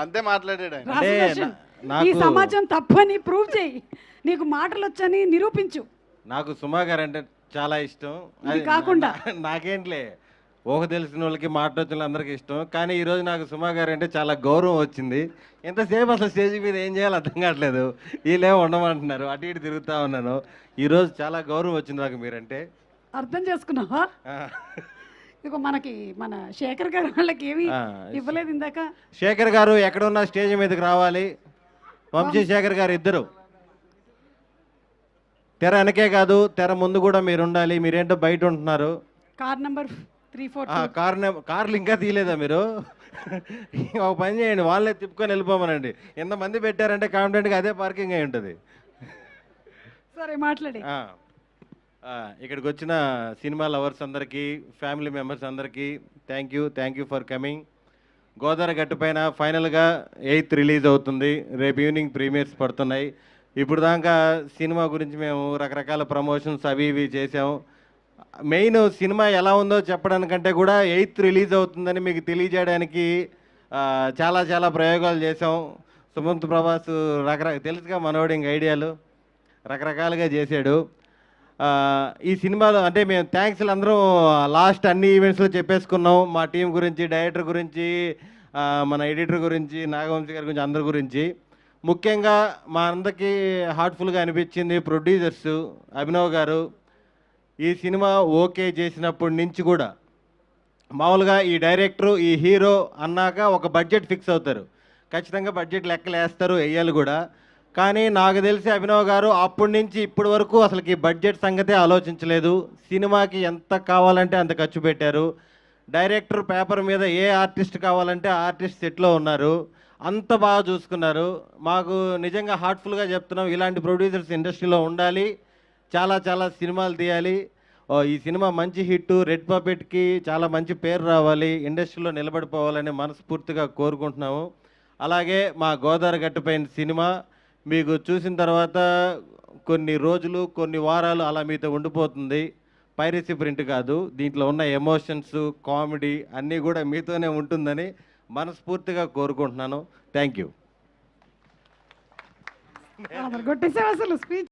అంతే మాట్లాడాడు ఆయన. అంటే రాజదర్శన్, ఈ నాకు సమాజం తప్పని ప్రూవ్ చేయి, నీకు మాటలు వచ్చని నిరూపించు. నాకు సుమా గారు అంటే చాలా ఇష్టం. ఇది అది కాకుండా నాకేంట్లే ఊహ తెలిసిన వాళ్ళకి మాట్లాడుతున్న అందరికీ ఇష్టం. కానీ ఈరోజు నాకు సుమా గారు అంటే చాలా గౌరవం వచ్చింది. ఎంతసేపు అసలు స్టేజ్ మీద ఏం చేయాలో అర్థం కావట్లేదు. వీళ్ళేమో ఉండమంటున్నారు, అటు ఇటు తిరుగుతూ ఉన్నాను. ఈరోజు చాలా గౌరవం వచ్చింది నాకు మీరంటే. అర్థం చేసుకున్నావా? ఆ, ఇదిగో మనకి మన శేఖర్ గారు వాళ్ళకి ఏమి ఆ, ఇవ్వలేదు ఇందాక. శేఖర్ గారు ఎక్కడున్నా స్టేజ్ మీదకి రావాలి. వంశీ శేఖర్ గారు ఇద్దరు తెర వెనకే కాదు, తెర ముందు కూడా మీరు ఉండాలి. మీరేంటో బయట ఉంటున్నారు. Car number 342. కార్లు ఇంకా తీయలేదా మీరు? ఒక పని చేయండి, వాళ్ళే తిప్పుకొని వెళ్ళిపోమనండి. ఎంతమంది పెట్టారంటే కాన్ఫిడెంట్గా అదే పార్కింగ్ అయి ఉంటుంది. సరే మాట్లాడి. ఇక్కడికి వచ్చిన సినిమా లవర్స్ అందరికీ, ఫ్యామిలీ మెంబర్స్ అందరికీ thank you for coming. Godavari గట్టు పైన ఫైనల్గా 8th రిలీజ్ అవుతుంది. రేపు ఈవినింగ్ ప్రీమియర్స్ పడుతున్నాయి. ఇప్పుడు దాకా సినిమా గురించి మేము రకరకాల ప్రమోషన్స్ అవి ఇవి చేసాము. మెయిన్ సినిమా ఎలా ఉందో చెప్పడానికంటే కూడా 8th రిలీజ్ అవుతుందని మీకు తెలియజేయడానికి చాలా చాలా ప్రయోగాలు చేసాం. సుమంత్ ప్రభాస్ తెలుసుగా మనోడి ఇంక ఐడియాలు రకరకాలుగా చేశాడు. ఈ సినిమాలో అంటే మేము థ్యాంక్స్లు అందరం లాస్ట్ అన్ని ఈవెంట్స్లో చెప్పేసుకున్నాం. మా టీం గురించి, డైరెక్టర్ గురించి, మన ఎడిటర్ గురించి, నాగవంశీ గారి గురించి, అందరి గురించి. ముఖ్యంగా మా అందరికీ హార్ట్ఫుల్గా అనిపించింది ప్రొడ్యూసర్స్ అభినవ్ గారు. ఈ సినిమా ఓకే చేసినప్పటి నుంచి కూడా మామూలుగా ఈ డైరెక్టరు, ఈ హీరో అన్నాక ఒక బడ్జెట్ ఫిక్స్ అవుతారు. ఖచ్చితంగా బడ్జెట్ లెక్కలు వేస్తారు, వేయాలి కూడా. కానీ నాకు తెలిసి అభినవ్ గారు అప్పటి నుంచి ఇప్పటి వరకు అసలుకి బడ్జెట్ సంగతే ఆలోచించలేదు. సినిమాకి ఎంత కావాలంటే అంత ఖర్చు పెట్టారు. డైరెక్టర్ పేపర్ మీద ఏ ఆర్టిస్ట్ కావాలంటే ఆ ఆర్టిస్ట్ సెట్లో ఉన్నారు. అంత బాగా చూసుకున్నారు. మాకు నిజంగా హార్ట్ఫుల్గా చెప్తున్నాం, ఇలాంటి ప్రొడ్యూసర్స్ ఇండస్ట్రీలో ఉండాలి. చాలా చాలా సినిమాలు తీయాలి. ఈ సినిమా మంచి హిట్, రెడ్ పపెట్కి చాలా మంచి పేరు రావాలి, ఇండస్ట్రీలో నిలబడిపోవాలని మనస్ఫూర్తిగా కోరుకుంటున్నాము. అలాగే మా గోదావరి గట్టుపైన సినిమా మీకు చూసిన తర్వాత కొన్ని రోజులు, కొన్ని వారాలు అలా మీతో ఉండిపోతుంది. పైరసీ ప్రింట్ కాదు, దీంట్లో ఉన్న ఎమోషన్స్, కామెడీ అన్నీ కూడా మీతోనే ఉంటుందని మనస్ఫూర్తిగా కోరుకుంటున్నాను. Thank you. కొట్టేసావు అసలు స్పీచ్.